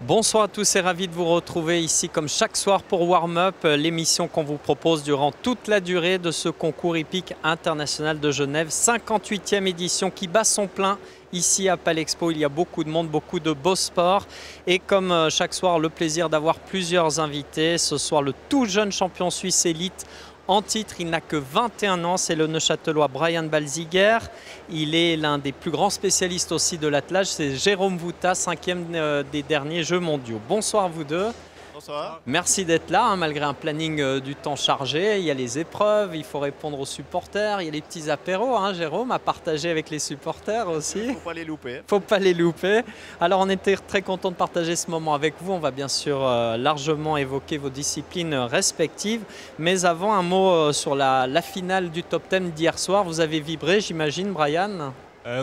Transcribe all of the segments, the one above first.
Bonsoir à tous et ravi de vous retrouver ici comme chaque soir pour Warm Up, l'émission qu'on vous propose durant toute la durée de ce concours hippique international de Genève, 58e édition qui bat son plein ici à Palexpo. Il y a beaucoup de monde, beaucoup de beaux sports et comme chaque soir, le plaisir d'avoir plusieurs invités. Ce soir, le tout jeune champion suisse élite en titre, il n'a que 21 ans, c'est le Neuchâtelois Brian Balziger. Il est l'un des plus grands spécialistes aussi de l'attelage, c'est Jérôme Vouta, 5e des derniers Jeux mondiaux. Bonsoir vous deux. Bonsoir. Merci d'être là, malgré un planning du temps chargé. Il y a les épreuves, il faut répondre aux supporters, il y a les petits apéros, Jérôme, à partager avec les supporters aussi. Il ne faut pas les louper. Faut pas les louper. Alors on était très content de partager ce moment avec vous. On va bien sûr largement évoquer vos disciplines respectives. Mais avant, un mot sur la finale du top 10 d'hier soir. Vous avez vibré, j'imagine, Brian?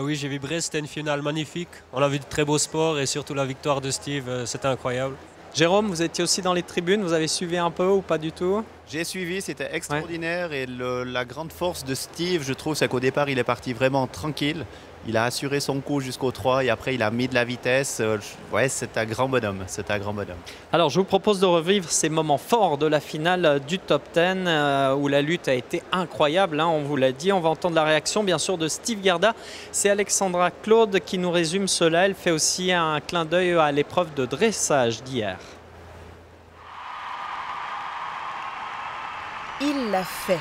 Oui, j'ai vibré, c'était une finale magnifique. On a vu de très beaux sports et surtout la victoire de Steve, c'était incroyable. Jérôme, vous étiez aussi dans les tribunes, vous avez suivi un peu ou pas du tout? J'ai suivi, c'était extraordinaire et la grande force de Steve, je trouve, c'est qu'au départ, il est parti vraiment tranquille. Il a assuré son coup jusqu'au 3 et après, il a mis de la vitesse. Ouais, c'est un grand bonhomme, c'est un grand bonhomme. Alors, je vous propose de revivre ces moments forts de la finale du top 10 où la lutte a été incroyable, on vous l'a dit. On va entendre la réaction, bien sûr, de Steve Gerda. C'est Alexandra Claude qui nous résume cela. Elle fait aussi un clin d'œil à l'épreuve de dressage d'hier. Il l'a fait.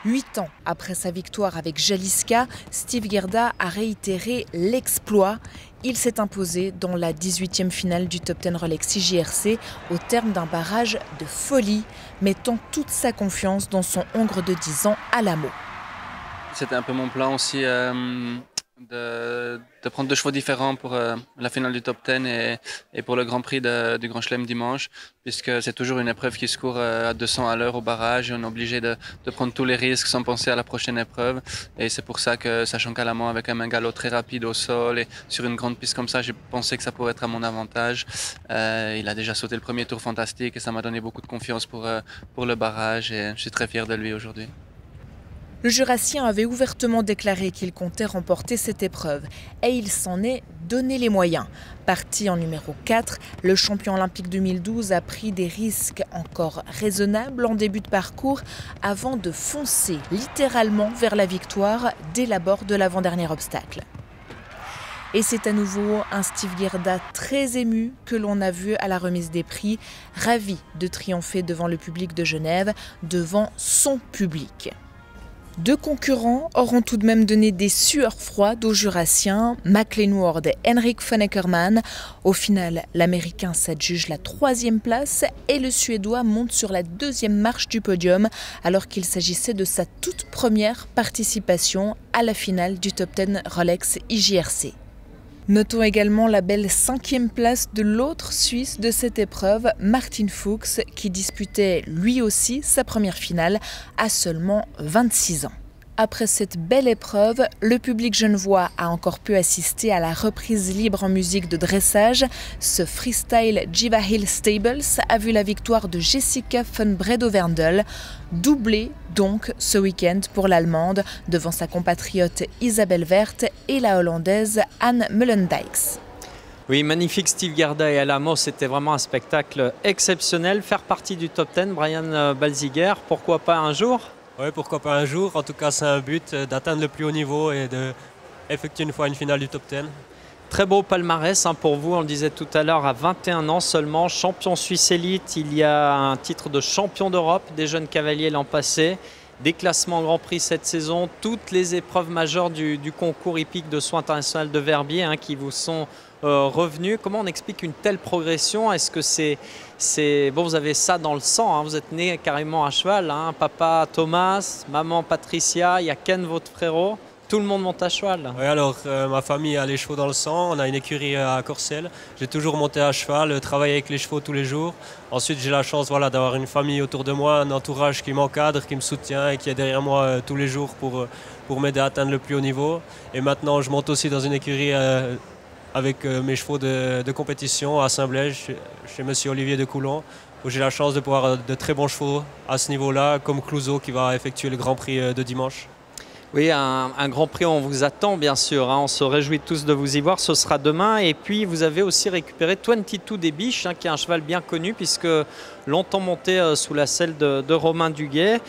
8 ans après sa victoire avec Jaliska, Steve Gerda a réitéré l'exploit. Il s'est imposé dans la 18e finale du Top 10 Rolex IJRC au terme d'un barrage de folie, mettant toute sa confiance dans son Hongre de 10 ans Alamo. C'était un peu mon plan aussi de prendre 2 chevaux différents pour la finale du top 10 et pour le Grand Prix du Grand Chelem dimanche, puisque c'est toujours une épreuve qui se court à 200 à l'heure au barrage et on est obligé de prendre tous les risques sans penser à la prochaine épreuve. Et c'est pour ça que, sachant qu'Alamant avec un galop très rapide au sol et sur une grande piste comme ça, j'ai pensé que ça pourrait être à mon avantage. Il a déjà sauté le premier tour fantastique et ça m'a donné beaucoup de confiance pour le barrage et je suis très fier de lui aujourd'hui. Le Jurassien avait ouvertement déclaré qu'il comptait remporter cette épreuve et il s'en est donné les moyens. Parti en numéro 4, le champion olympique 2012 a pris des risques encore raisonnables en début de parcours avant de foncer littéralement vers la victoire dès l'abord de l'avant-dernier obstacle. Et c'est à nouveau un Steve Gerda très ému que l'on a vu à la remise des prix, ravi de triompher devant le public de Genève, devant son public. 2 concurrents auront tout de même donné des sueurs froides aux Jurassiens, McLean Ward et Henrik von Eckermann. Au final, l'Américain s'adjuge la 3e place et le Suédois monte sur la 2e marche du podium alors qu'il s'agissait de sa toute première participation à la finale du Top 10 Rolex IJRC. Notons également la belle 5e place de l'autre Suisse de cette épreuve, Martin Fuchs, qui disputait lui aussi sa première finale à seulement 26 ans. Après cette belle épreuve, le public genevois a encore pu assister à la reprise libre en musique de dressage. Ce freestyle Jiva Hill Stables a vu la victoire de Jessica von Bredow-Verndl, doublée donc ce week-end pour l'Allemande devant sa compatriote Isabelle Werth et la Hollandaise Anne Mullendijks. Oui, magnifique Steve Gerda et Alamo, c'était vraiment un spectacle exceptionnel. Faire partie du top 10, Brian Balziger, pourquoi pas un jour? Oui, pourquoi pas un jour. En tout cas, c'est un but d'atteindre le plus haut niveau et d'effectuer une fois une finale du top 10. Très beau palmarès pour vous, on le disait tout à l'heure, à 21 ans seulement, champion suisse élite. Il y a un titre de champion d'Europe des jeunes cavaliers l'an passé. Des classements Grand Prix cette saison, toutes les épreuves majeures du concours hippique de soins international de Verbier qui vous sont revenus. Comment on explique une telle progression? Est-ce que bon, vous avez ça dans le sang, vous êtes né carrément à cheval, papa Thomas, maman Patricia, il y a Ken, votre frérot. Tout le monde monte à cheval. Oui, alors ma famille a les chevaux dans le sang, on a une écurie à Corcelles. J'ai toujours monté à cheval, travaillé avec les chevaux tous les jours. Ensuite, j'ai la chance d'avoir une famille autour de moi, un entourage qui m'encadre, qui me soutient et qui est derrière moi tous les jours pour m'aider à atteindre le plus haut niveau. Et maintenant, je monte aussi dans une écurie avec mes chevaux de compétition à Saint-Blaise, chez monsieur Olivier de Coulon, où j'ai la chance de pouvoir de très bons chevaux à ce niveau-là, comme Clouseau qui va effectuer le Grand Prix de dimanche. Oui, un Grand Prix, on vous attend bien sûr, hein. On se réjouit tous de vous y voir, ce sera demain. Et puis vous avez aussi récupéré 22 des Biches, hein, qui est un cheval bien connu puisque longtemps monté sous la selle de Romain Duguay.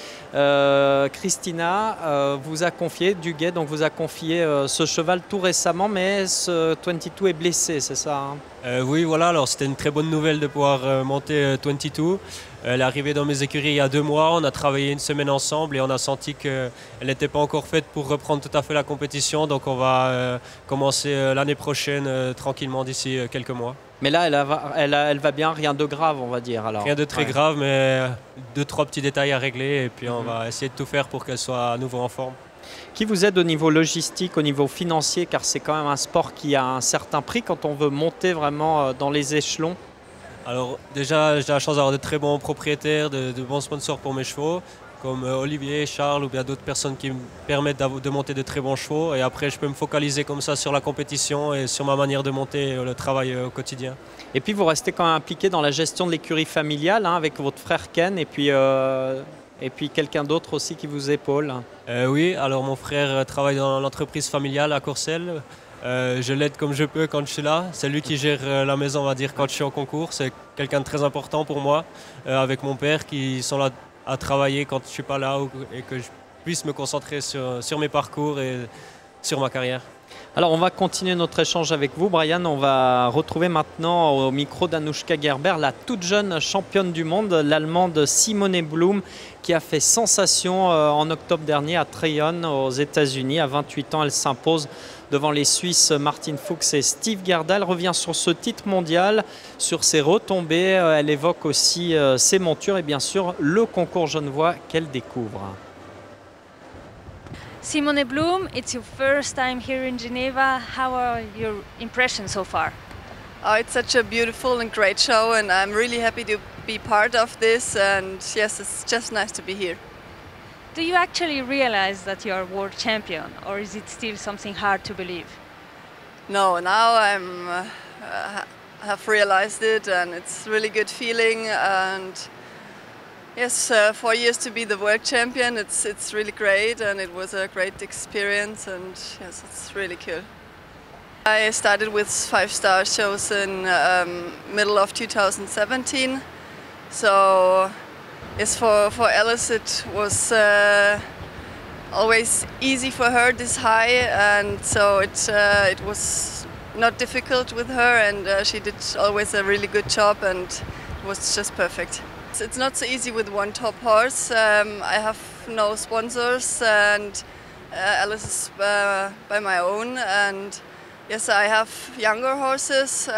Christina vous a confié, Duguay donc vous a confié ce cheval tout récemment, mais ce 22 est blessé, c'est ça, hein? Oui, voilà, alors c'était une très bonne nouvelle de pouvoir monter 22. Elle est arrivée dans mes écuries il y a 2 mois, on a travaillé une semaine ensemble et on a senti qu'elle n'était pas encore faite pour reprendre tout à fait la compétition, donc on va commencer l'année prochaine tranquillement d'ici quelques mois. Mais là, elle va bien, rien de grave, on va dire. Alors. Rien de très grave, mais 2-3 petits détails à régler et puis on va essayer de tout faire pour qu'elle soit à nouveau en forme. Qui vous aide au niveau logistique, au niveau financier, car c'est quand même un sport qui a un certain prix quand on veut monter vraiment dans les échelons? Alors déjà, j'ai la chance d'avoir de très bons propriétaires, de bons sponsors pour mes chevaux, comme Olivier, Charles ou bien d'autres personnes qui me permettent de monter de très bons chevaux. Et après, je peux me focaliser comme ça sur la compétition et sur ma manière de monter le travail au quotidien. Et puis vous restez quand même impliqué dans la gestion de l'écurie familiale, hein, avec votre frère Ken et puis quelqu'un d'autre aussi qui vous épaule. Oui, alors mon frère travaille dans l'entreprise familiale à Courcelles. Je l'aide comme je peux quand je suis là. C'est lui qui gère la maison, on va dire, quand je suis en concours. C'est quelqu'un de très important pour moi, avec mon père, qui sont là à travailler quand je ne suis pas là et que je puisse me concentrer sur mes parcours et sur ma carrière. Alors on va continuer notre échange avec vous, Brian. On va retrouver maintenant au micro d'Anouchka Gerber la toute jeune championne du monde, l'Allemande Simone Blum, qui a fait sensation en octobre dernier à Tryon aux États-Unis. À 28 ans, elle s'impose devant les Suisses Martin Fuchs et Steve Gerda. Elle revient sur ce titre mondial, sur ses retombées. Elle évoque aussi ses montures et bien sûr le concours genevois qu'elle découvre. Simone Blum, it's your first time here in Geneva. How are your impressions so far? Oh, it's such a beautiful and great show, and I'm really happy to be part of this. And yes, it's just nice to be here. Do you actually realize that you are world champion, or is it still something hard to believe? No, now have realized it, and it's really good feeling. And yes, 4 years to be the world champion, it's really great, and it was a great experience, and yes, it's really cool. I started with 5-star shows in middle of 2017, so yes, for Alice it was always easy for her this high, and so it was not difficult with her, and she did always a really good job, and it was just perfect. It's not so easy with one top horse. I have no sponsors, and Alice is by my own. And yes, I have younger horses,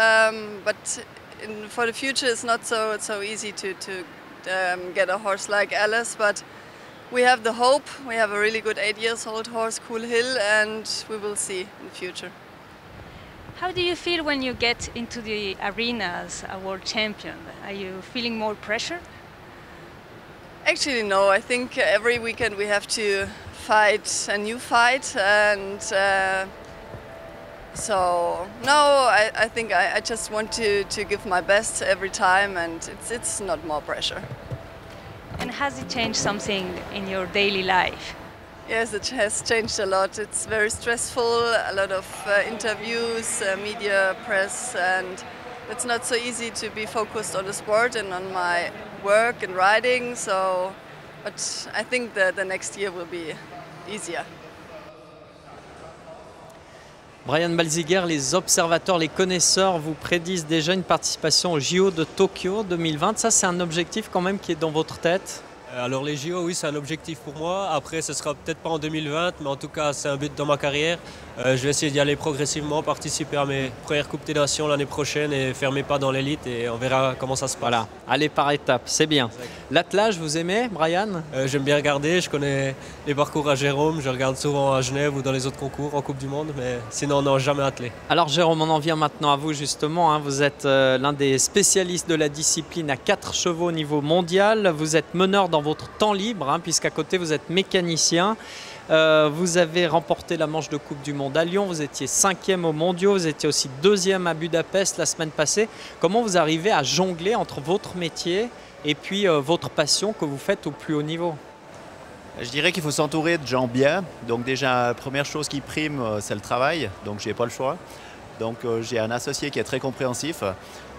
but for the future it's not so easy to get a horse like Alice. But we have the hope. We have a really good 8-year-old horse, Cool Hill, and we will see in the future. How do you feel when you get into the arena as a world champion? Are you feeling more pressure? Actually, no. I think every weekend we have to fight a new fight, and so no. I think I just want to give my best every time, and it's not more pressure. And has it changed something in your daily life? Yes, it has changed a lot. It's very stressful, a lot of interviews, media, press, and it's not so easy to be focused on the sport and on my work and riding. So, but I think that the next year will be easier. Brian Balziger, les observateurs, les connaisseurs vous prédisent déjà une participation au JO de Tokyo 2020. Ça, c'est un objectif quand même qui est dans votre tête? Alors les JO, oui, c'est un objectif pour moi. Après, ce sera peut-être pas en 2020, mais en tout cas, c'est un but dans ma carrière. Je vais essayer d'y aller progressivement, participer à mes premières Coupes des Nations l'année prochaine et faire mes pas dans l'élite, et on verra comment ça se passe. Voilà, aller par étapes, c'est bien. L'attelage, vous aimez, Brian? J'aime bien regarder, je connais les parcours à Jérôme, je regarde souvent à Genève ou dans les autres concours en Coupe du Monde, mais sinon, non, jamais attelé. Alors Jérôme, on en vient maintenant à vous justement, hein. Vous êtes l'un des spécialistes de la discipline à 4 chevaux au niveau mondial. Vous êtes meneur dans votre temps libre, hein, puisqu'à côté vous êtes mécanicien. Vous avez remporté la manche de Coupe du Monde à Lyon, vous étiez 5e aux mondiaux, vous étiez aussi 2e à Budapest la semaine passée. Comment vous arrivez à jongler entre votre métier et puis votre passion que vous faites au plus haut niveau? Je dirais qu'il faut s'entourer de gens bien. Donc déjà, première chose qui prime, c'est le travail. Donc j'ai pas le choix. Donc j'ai un associé qui est très compréhensif.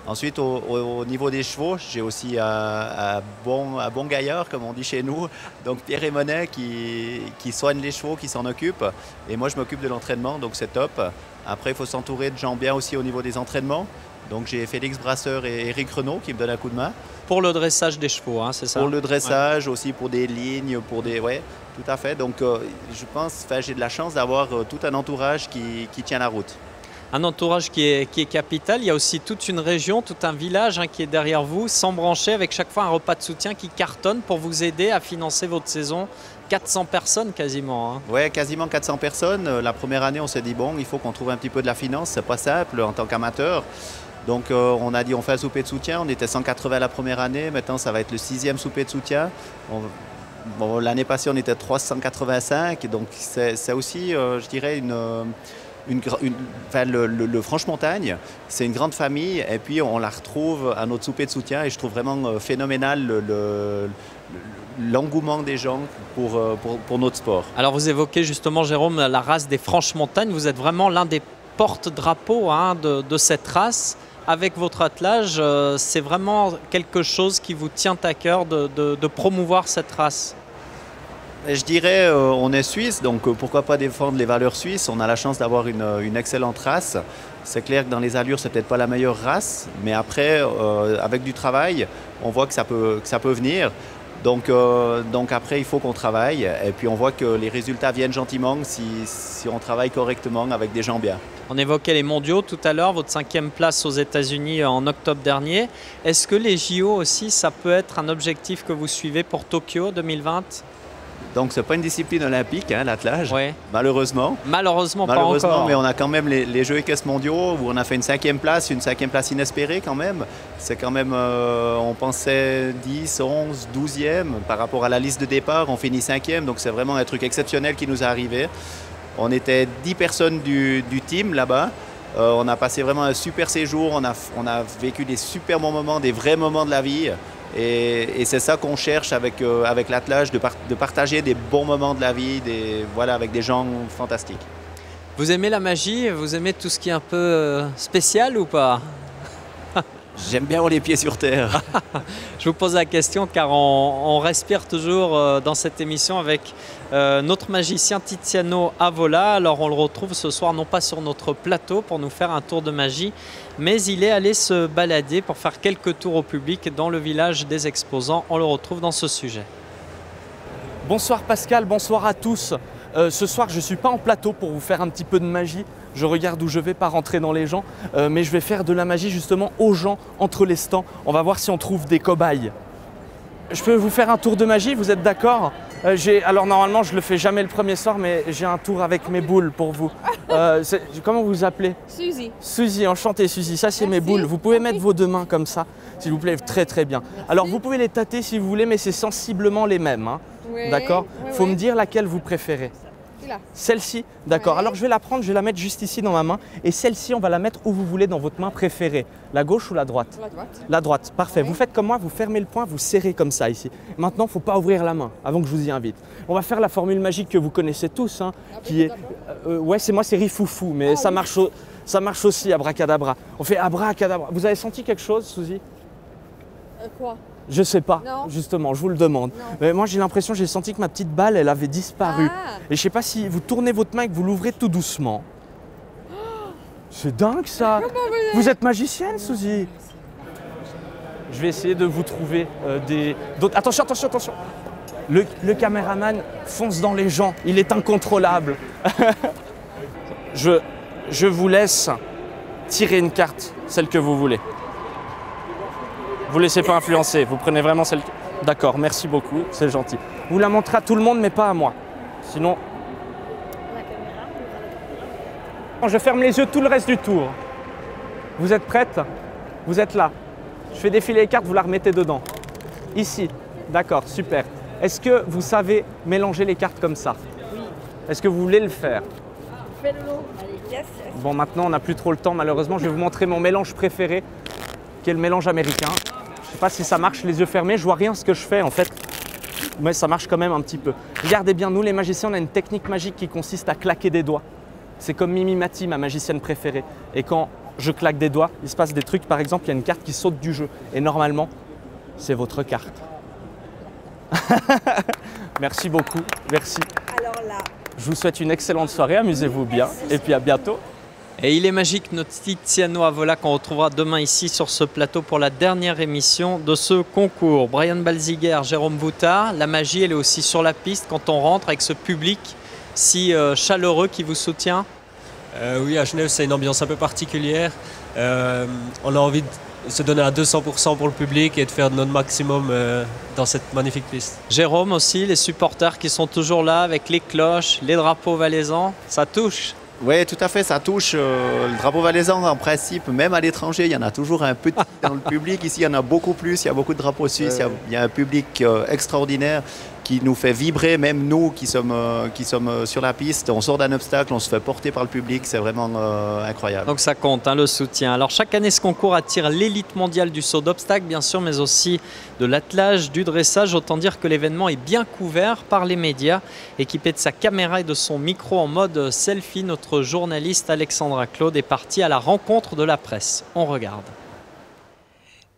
Ensuite, au niveau des chevaux, j'ai aussi un bon gaillard, comme on dit chez nous. Donc Pierre et Monet qui soigne les chevaux, qui s'en occupe. Et moi, je m'occupe de l'entraînement, donc c'est top. Après, il faut s'entourer de gens bien aussi au niveau des entraînements. Donc j'ai Félix Brasseur et Eric Renaud qui me donnent un coup de main. Pour le dressage des chevaux, hein, c'est ça? Pour le dressage, aussi pour des lignes, pour des... Ouais, tout à fait. Donc je pense, j'ai de la chance d'avoir tout un entourage qui tient la route. Un entourage qui est capital. Il y a aussi toute une région, tout un village qui est derrière vous, sans brancher, avec chaque fois un repas de soutien qui cartonne pour vous aider à financer votre saison. 400 personnes quasiment. Oui, quasiment 400 personnes. La première année, on s'est dit, bon, il faut qu'on trouve un petit peu de la finance. C'est pas simple en tant qu'amateur. Donc on a dit, on fait un souper de soutien. On était 180 la première année. Maintenant, ça va être le 6e souper de soutien. Bon, l'année passée, on était 385. Donc c'est aussi, je dirais, le Franche-Montagne, c'est une grande famille et puis on la retrouve à notre souper de soutien et je trouve vraiment phénoménal l'engouement des gens pour notre sport. Alors vous évoquez justement, Jérôme, la race des Franche-Montagne. Vous êtes vraiment l'un des porte-drapeaux de cette race. Avec votre attelage, c'est vraiment quelque chose qui vous tient à cœur de promouvoir cette race. Je dirais, on est suisse, donc pourquoi pas défendre les valeurs suisses. On a la chance d'avoir une excellente race. C'est clair que dans les allures, c'est peut-être pas la meilleure race, mais après, avec du travail, on voit que ça peut venir. Donc après, il faut qu'on travaille et puis on voit que les résultats viennent gentiment si on travaille correctement avec des gens bien. On évoquait les mondiaux tout à l'heure, votre 5e place aux États-Unis en octobre dernier. Est-ce que les JO aussi, ça peut être un objectif que vous suivez pour Tokyo 2020 ? Donc, ce n'est pas une discipline olympique, l'attelage, ouais. Malheureusement. Malheureusement, pas encore. Mais on a quand même les Jeux équestres mondiaux où on a fait une 5e place inespérée quand même. C'est quand même, on pensait 10, 11, 12e. Par rapport à la liste de départ, on finit 5e. Donc, c'est vraiment un truc exceptionnel qui nous est arrivé. On était 10 personnes du team là-bas. On a passé vraiment un super séjour. On a vécu des super bons moments, des vrais moments de la vie. Et c'est ça qu'on cherche avec l'attelage, de partager des bons moments de la vie avec des gens fantastiques. Vous aimez la magie? Vous aimez tout ce qui est un peu spécial ou pas? J'aime bien avoir les pieds sur terre. Je vous pose la question car on respire toujours dans cette émission avec notre magicien Tiziano Avola. Alors on le retrouve ce soir non pas sur notre plateau pour nous faire un tour de magie, mais il est allé se balader pour faire quelques tours au public dans le village des exposants. On le retrouve dans ce sujet. Bonsoir Pascal, bonsoir à tous. Ce soir je ne suis pas en plateau pour vous faire un petit peu de magie. Je regarde où je vais, pas rentrer dans les gens, mais je vais faire de la magie justement aux gens entre les stands. On va voir si on trouve des cobayes. Je peux vous faire un tour de magie, vous êtes d'accord? Alors normalement je le fais jamais le premier soir, mais j'ai un tour avec mes boules pour vous. Comment vous vous appelez? Suzy. Suzy, enchantée Suzy, ça c'est mes boules. Vous pouvez mettre vos deux mains comme ça, s'il vous plaît, très très bien. Merci. Alors vous pouvez les tâter si vous voulez, mais c'est sensiblement les mêmes. Hein. Oui, d'accord? Faut me dire laquelle vous préférez. Celle-ci, d'accord. Alors je vais la prendre, je vais la mettre juste ici dans ma main. Et celle-ci, on va la mettre où vous voulez dans votre main préférée. La gauche ou la droite? La droite. La droite, parfait. Vous faites comme moi, vous fermez le poing, vous serrez comme ça ici. Maintenant, il ne faut pas ouvrir la main avant que je vous y invite. On va faire la formule magique que vous connaissez tous, hein, qui est... ouais, c'est moi, c'est rifoufou, mais ça marche aussi, abracadabra. On fait abracadabra. Vous avez senti quelque chose, Suzy? Quoi? Je sais pas, non. Justement, je vous le demande. Mais moi, j'ai l'impression, j'ai senti que ma petite balle, elle avait disparu. Ah. Et je sais pas si vous tournez votre main et que vous l'ouvrez tout doucement. C'est dingue ça. Vous êtes magicienne, Suzy? Je vais essayer de vous trouver d'autres... Attention, attention, attention. Le caméraman fonce dans les gens. Il est incontrôlable. Je vous laisse tirer une carte, celle que vous voulez. Vous ne laissez pas influencer, vous prenez vraiment celle... D'accord, merci beaucoup, c'est gentil. Vous la montrez à tout le monde, mais pas à moi. Sinon... Je ferme les yeux tout le reste du tour. Vous êtes prête? Vous êtes là. Je fais défiler les cartes, vous la remettez dedans. Ici. D'accord, super. Est-ce que vous savez mélanger les cartes comme ça? Oui. Est-ce que vous voulez le faire? Fais-le. Allez, yes. Bon, maintenant, on n'a plus trop le temps, malheureusement. Je vais vous montrer mon mélange préféré, qui est le mélange américain. Je ne sais pas si ça marche, les yeux fermés. Je vois rien ce que je fais, en fait. mais ça marche quand même un petit peu. Regardez bien, nous les magiciens, on a une technique magique qui consiste à claquer des doigts. C'est comme Mimi Mati, ma magicienne préférée. Et quand je claque des doigts, il se passe des trucs. Par exemple, il y a une carte qui saute du jeu. Et normalement, c'est votre carte. Merci beaucoup, merci. Alors là. Je vous souhaite une excellente soirée, amusez-vous bien. Et puis à bientôt. Et il est magique, notre Tiziano Avola qu'on retrouvera demain ici sur ce plateau pour la dernière émission de ce concours. Brian Balziger, Jérôme Bouttard, la magie elle est aussi sur la piste quand on rentre avec ce public si chaleureux qui vous soutient. Oui, à Genève c'est une ambiance un peu particulière. On a envie de se donner à 200% pour le public et de faire notre maximum dans cette magnifique piste. Jérôme aussi, les supporters qui sont toujours là avec les cloches, les drapeaux valaisans, ça touche. Oui, tout à fait, ça touche. Le drapeau valaisan, en principe, même à l'étranger, il y en a toujours un petit dans le public. Ici, il y en a beaucoup plus. Il y a beaucoup de drapeaux suisses. Il y a un public extraordinaire qui nous fait vibrer, même nous qui sommes sur la piste. On sort d'un obstacle, on se fait porter par le public. C'est vraiment incroyable. Donc ça compte, hein, le soutien. Alors chaque année, ce concours attire l'élite mondiale du saut d'obstacle, bien sûr, mais aussi de l'attelage, du dressage. Autant dire que l'événement est bien couvert par les médias. Équipé de sa caméra et de son micro en mode selfie, notre journaliste Alexandra Claude est partie à la rencontre de la presse. On regarde.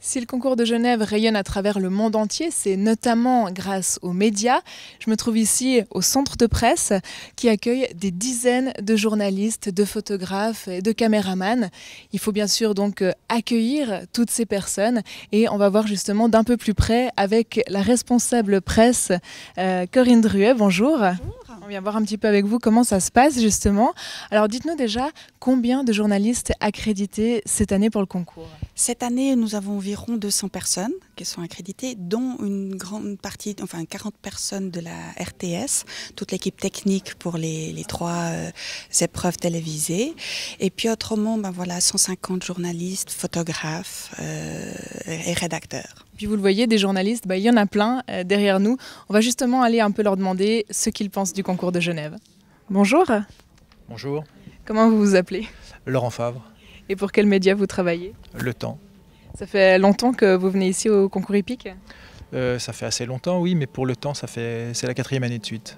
Si le concours de Genève rayonne à travers le monde entier, c'est notamment grâce aux médias. Je me trouve ici au centre de presse qui accueille des dizaines de journalistes, de photographes et de caméramans. Il faut bien sûr donc accueillir toutes ces personnes et on va voir justement d'un peu plus près avec la responsable presse Corinne Druet. Bonjour. Bonjour. On vient voir un petit peu avec vous comment ça se passe justement. Alors dites-nous déjà combien de journalistes accrédités cette année pour le concours? Cette année, nous avons environ 200 personnes qui sont accréditées, dont une grande partie, enfin 40 personnes de la RTS, toute l'équipe technique pour les trois épreuves télévisées. Et puis autrement, 150 journalistes, photographes et rédacteurs. Puis vous le voyez, des journalistes, il y en a plein derrière nous. On va justement aller un peu leur demander ce qu'ils pensent du concours de Genève. Bonjour. Bonjour. Comment vous vous appelez? Laurent Favre. Et pour quel média vous travaillez? Le Temps. Ça fait longtemps que vous venez ici au concours hippique? Ça fait assez longtemps, oui, mais pour Le Temps, c'est la 4e année de suite.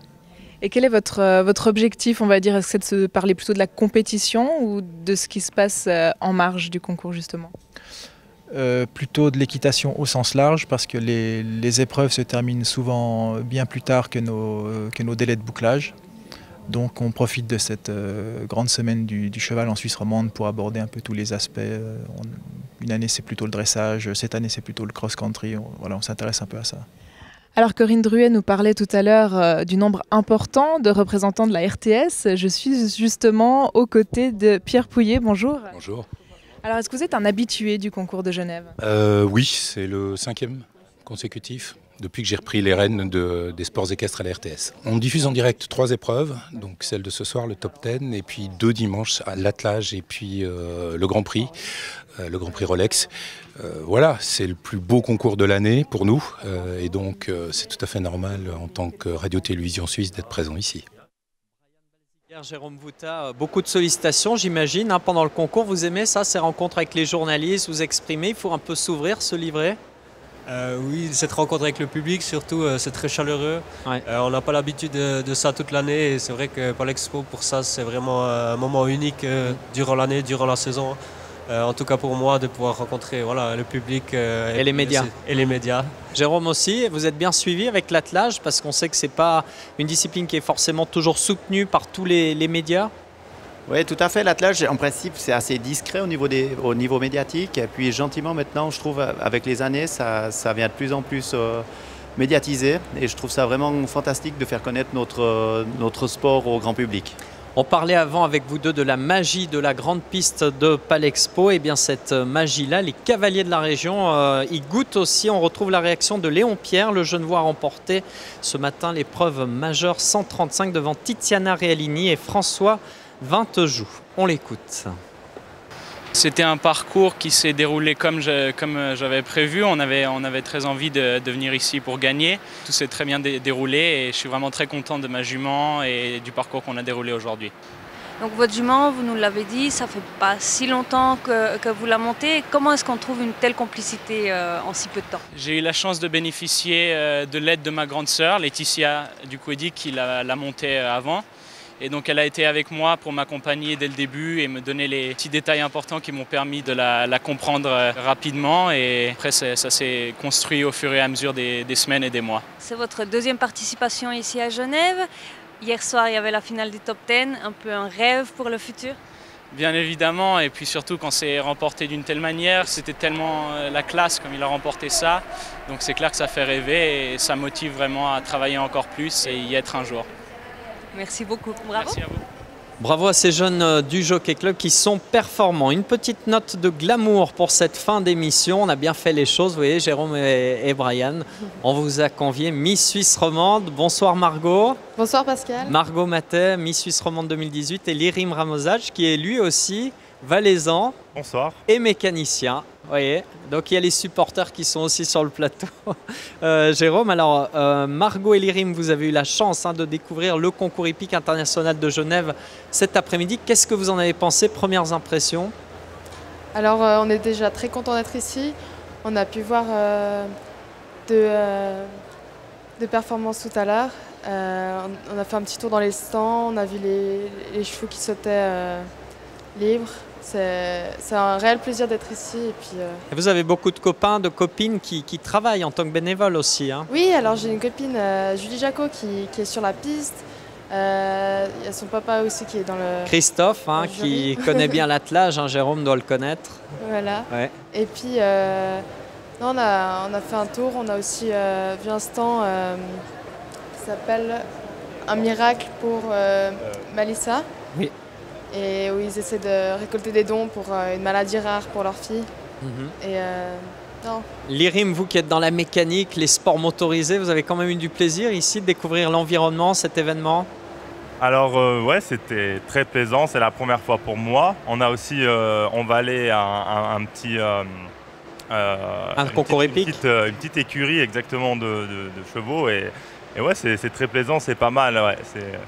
Et quel est votre objectif, on va dire? Est-ce que c'est de parler plutôt de la compétition ou de ce qui se passe en marge du concours, justement? Plutôt de l'équitation au sens large, parce que les épreuves se terminent souvent bien plus tard que nos délais de bouclage. Donc on profite de cette grande semaine du cheval en Suisse romande pour aborder un peu tous les aspects. Une année c'est plutôt le dressage, cette année c'est plutôt le cross-country. On s'intéresse un peu à ça. Alors Corinne Druet nous parlait tout à l'heure du nombre important de représentants de la RTS. Je suis justement aux côtés de Pierre Pouillet. Bonjour. Bonjour. Alors est-ce que vous êtes un habitué du concours de Genève? Oui, c'est le 5e consécutif depuis que j'ai repris les rênes des sports équestres à la RTS. On diffuse en direct 3 épreuves, donc celle de ce soir, le top 10, et puis 2 dimanches, l'attelage et puis le Grand Prix Rolex. Voilà, c'est le plus beau concours de l'année pour nous, et donc c'est tout à fait normal en tant que radio-télévision suisse d'être présent ici. Jérôme Bouttard, beaucoup de sollicitations, j'imagine, pendant le concours. Vous aimez ça, ces rencontres avec les journalistes, vous exprimer, il faut un peu s'ouvrir, se livrer? Oui, cette rencontre avec le public, surtout, c'est très chaleureux. Ouais. On n'a pas l'habitude de ça toute l'année et c'est vrai que Palexpo, pour ça, c'est vraiment un moment unique durant l'année, durant la saison. En tout cas pour moi, de pouvoir rencontrer le public et les médias. Jérôme aussi, vous êtes bien suivi avec l'attelage parce qu'on sait que ce n'est pas une discipline qui est forcément toujours soutenue par tous les médias. Oui, tout à fait. L'attelage, en principe, c'est assez discret au niveau médiatique. Et puis, gentiment, maintenant, je trouve, avec les années, ça vient de plus en plus médiatisé. Et je trouve ça vraiment fantastique de faire connaître notre sport au grand public. On parlait avant avec vous deux de la magie de la grande piste de Palexpo. Et bien cette magie-là, les cavaliers de la région y goûtent aussi. On retrouve la réaction de Léon Pierre, le Genevois, remporté ce matin l'épreuve majeure 135 devant Tiziana Realini et François Vintejoux. On l'écoute. C'était un parcours qui s'est déroulé comme j'avais prévu. On avait très envie de venir ici pour gagner. Tout s'est très bien déroulé et je suis vraiment très content de ma jument et du parcours qu'on a déroulé aujourd'hui. Donc votre jument, vous nous l'avez dit, ça fait pas si longtemps que vous la montez. Comment est-ce qu'on trouve une telle complicité en si peu de temps? J'ai eu la chance de bénéficier de l'aide de ma grande sœur, Laetitia Ducouedi, qui l'a montée avant. Et donc elle a été avec moi pour m'accompagner dès le début et me donner les petits détails importants qui m'ont permis de la comprendre rapidement. Et après ça s'est construit au fur et à mesure des semaines et des mois. C'est votre deuxième participation ici à Genève. Hier soir, il y avait la finale du Top 10, un peu un rêve pour le futur? Bien évidemment, et puis surtout quand c'est remporté d'une telle manière, c'était tellement la classe comme il a remporté ça. Donc c'est clair que ça fait rêver et ça motive vraiment à travailler encore plus et y être un jour. Merci beaucoup. Bravo. Merci à vous. Bravo à ces jeunes du Jockey Club qui sont performants. Une petite note de glamour pour cette fin d'émission. On a bien fait les choses, vous voyez, Jérôme et Brian. On vous a convié Miss Suisse Romande. Bonsoir Margot. Bonsoir Pascal. Margot Matet, Miss Suisse Romande 2018 et Lirim Ramosage qui est lui aussi valaisan. Bonsoir. Et mécanicien. Vous voyez, donc il y a les supporters qui sont aussi sur le plateau. Jérôme, alors Margot et Lirim, vous avez eu la chance de découvrir le concours hippique international de Genève cet après-midi. Qu'est-ce que vous en avez pensé? Premières impressions? Alors on est déjà très content d'être ici. On a pu voir deux performances tout à l'heure. On a fait un petit tour dans les stands, on a vu les chevaux qui sautaient libres. C'est un réel plaisir d'être ici. Et puis, Et vous avez beaucoup de copains, de copines qui travaillent en tant que bénévoles aussi, hein? Oui, alors j'ai une copine, Julie Jacot, qui est sur la piste. Il y a son papa aussi qui est dans le... Christophe, qui connaît bien l'attelage, Jérôme doit le connaître. Voilà. Ouais. Et puis, non, on a fait un tour, on a aussi vu un stand qui s'appelle Un miracle pour Malissa. Oui. Et où ils essaient de récolter des dons pour une maladie rare pour leur fille. Et non. Lirim, vous qui êtes dans la mécanique, les sports motorisés, vous avez quand même eu du plaisir ici de découvrir l'environnement, cet événement? Alors ouais, c'était très plaisant, c'est la première fois pour moi. On a aussi emballé un petit... un concours hippique, une petite écurie exactement de chevaux et ouais, c'est très plaisant, c'est pas mal. Ouais,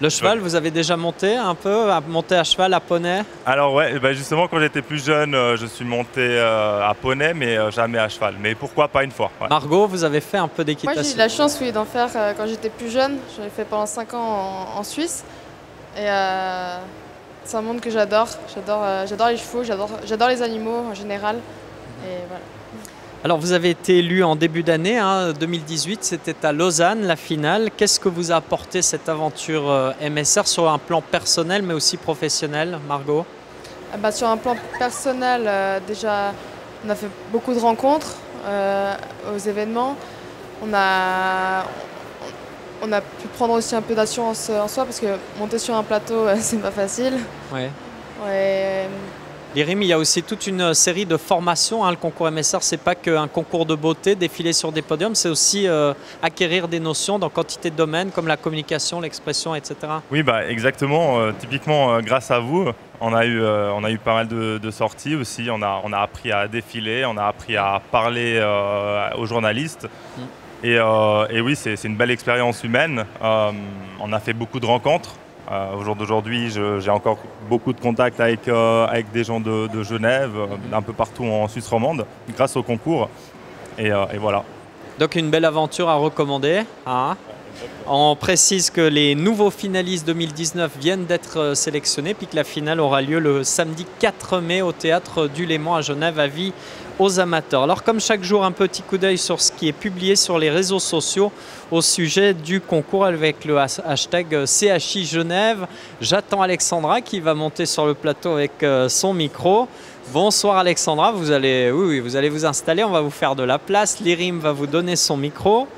le cheval, vous avez déjà monté un peu, monté à cheval, à poney? Alors ouais, justement quand j'étais plus jeune, je suis monté à poney, mais jamais à cheval. Mais pourquoi pas une fois, ouais. Margot, vous avez fait un peu d'équitation? Moi j'ai eu la chance d'en faire quand j'étais plus jeune. J'en ai fait pendant 5 ans en Suisse. Et c'est un monde que j'adore. J'adore les chevaux, j'adore les animaux en général. Et voilà. Alors vous avez été élu en début d'année, 2018, c'était à Lausanne la finale. Qu'est-ce que vous a apporté cette aventure MSR sur un plan personnel mais aussi professionnel, Margot? Sur un plan personnel, déjà on a fait beaucoup de rencontres aux événements. On a pu prendre aussi un peu d'assurance en soi parce que monter sur un plateau c'est pas facile. Ouais. Ouais. Lirim, il y a aussi toute une série de formations. Le concours MSR, c'est pas qu'un concours de beauté, défiler sur des podiums, c'est aussi acquérir des notions dans quantité de domaines comme la communication, l'expression, etc. Oui, exactement. Typiquement, grâce à vous, on a eu pas mal de sorties aussi. On a appris à défiler, on a appris à parler aux journalistes. Et oui, c'est une belle expérience humaine. On a fait beaucoup de rencontres. Au jour d'aujourd'hui, j'ai encore beaucoup de contacts avec des gens de Genève, un peu partout en Suisse romande, grâce au concours. Et voilà. Donc une belle aventure à recommander. On précise que les nouveaux finalistes 2019 viennent d'être sélectionnés, puis que la finale aura lieu le samedi 4 mai au Théâtre du Léman à Genève, avis aux amateurs. Alors comme chaque jour, un petit coup d'œil sur ce qui est publié sur les réseaux sociaux au sujet du concours avec le hashtag CHI Genève. J'attends Alexandra qui va monter sur le plateau avec son micro. Bonsoir Alexandra, vous allez vous installer, on va vous faire de la place. Lirim va vous donner son micro.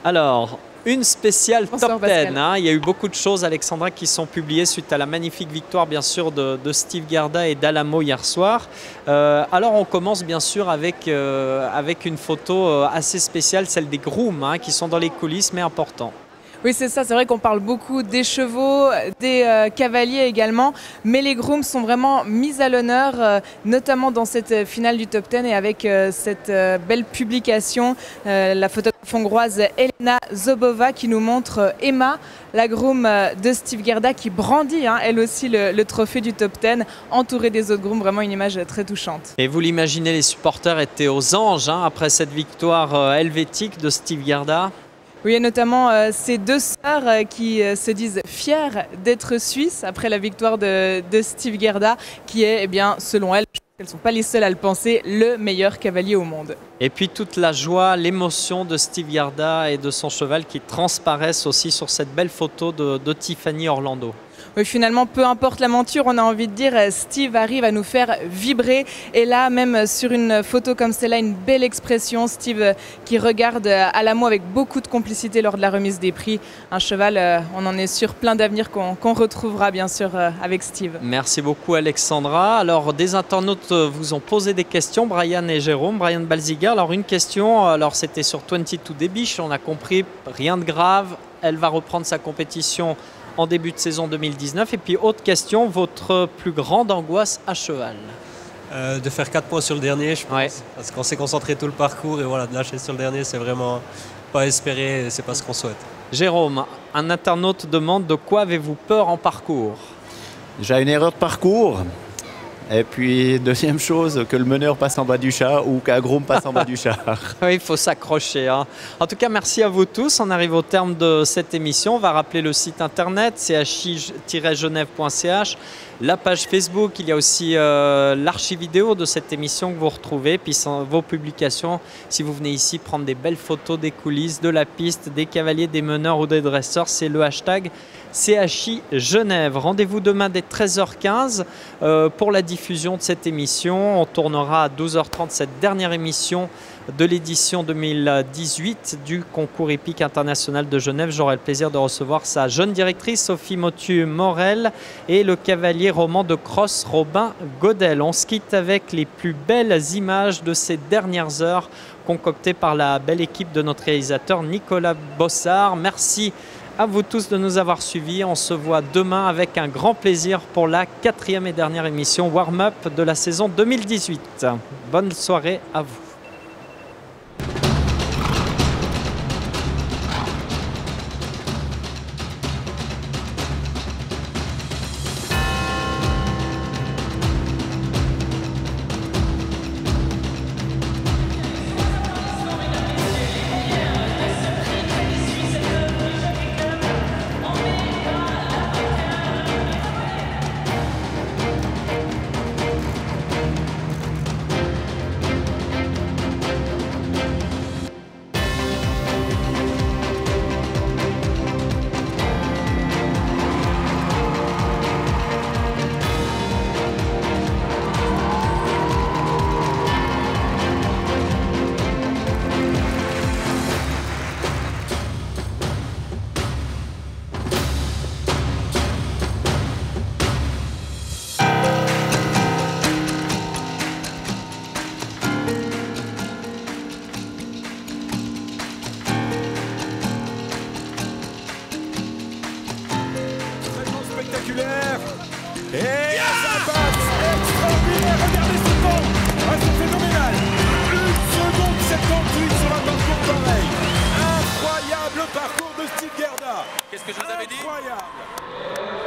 Alors, une spéciale Top 10. Il y a eu beaucoup de choses, Alexandra, qui sont publiées suite à la magnifique victoire, bien sûr, de Steve Gerda et d'Alamo hier soir. Alors, on commence, bien sûr, avec une photo assez spéciale, celle des grooms, qui sont dans les coulisses, mais important. Oui, c'est ça. C'est vrai qu'on parle beaucoup des chevaux, des cavaliers également, mais les grooms sont vraiment mis à l'honneur, notamment dans cette finale du Top 10 et avec cette belle publication, la photographe hongroise Elena Zobova qui nous montre Emma, la groom de Steve Gerda qui brandit elle aussi le trophée du Top 10, entourée des autres grooms, vraiment une image très touchante. Et vous l'imaginez, les supporters étaient aux anges après cette victoire helvétique de Steve Gerda. Oui, et notamment ces deux sœurs qui se disent fières d'être suisses après la victoire de Steve Gerda, qui est, selon elles, elles ne sont pas les seules à le penser, le meilleur cavalier au monde. Et puis toute la joie, l'émotion de Steve Gerda et de son cheval qui transparaissent aussi sur cette belle photo de Tiffany Orlando. Oui, finalement, peu importe la monture, on a envie de dire, Steve arrive à nous faire vibrer. Et là, même sur une photo comme celle-là, une belle expression, Steve qui regarde Alamo avec beaucoup de complicité lors de la remise des prix. Un cheval, on en est sûr, plein d'avenir qu'on retrouvera bien sûr avec Steve. Merci beaucoup Alexandra. Alors des internautes vous ont posé des questions, Brian et Jérôme, Brian Balziger. Alors une question, alors c'était sur 22 des Biches, on a compris, rien de grave, elle va reprendre sa compétition en début de saison 2019. Et puis autre question, votre plus grande angoisse à cheval? De faire 4 points sur le dernier, je pense. Parce qu'on s'est concentré tout le parcours et voilà, de lâcher sur le dernier, c'est vraiment pas espéré, c'est pas ce qu'on souhaite. Jérôme, un internaute demande de quoi avez-vous peur en parcours? Déjà une erreur de parcours. Et puis, deuxième chose, que le meneur passe en bas du char ou qu'un groom passe en bas du char. Oui, il faut s'accrocher. En tout cas, merci à vous tous. On arrive au terme de cette émission. On va rappeler le site internet, chi-genève.ch, la page Facebook. Il y a aussi l'archive vidéo de cette émission que vous retrouvez. Puis vos publications, si vous venez ici prendre des belles photos des coulisses, de la piste, des cavaliers, des meneurs ou des dresseurs, c'est le hashtag CHI Genève. Rendez-vous demain dès 13h15 pour la diffusion de cette émission. On tournera à 12h30 cette dernière émission de l'édition 2018 du concours hippique international de Genève. J'aurai le plaisir de recevoir sa jeune directrice Sophie Motu-Morel et le cavalier roman de cross Robin Godel. On se quitte avec les plus belles images de ces dernières heures concoctées par la belle équipe de notre réalisateur Nicolas Bossard. Merci à vous tous de nous avoir suivis. On se voit demain avec un grand plaisir pour la 4e et dernière émission Warm-Up de la saison 2018. Bonne soirée à vous. Et ça passe extraordinaire, regardez ce temps, c'est phénoménal. 1 seconde 78 sur un parcours pareil. Incroyable parcours de Steve Gerda. Qu'est-ce que je vous avais dit? Incroyable.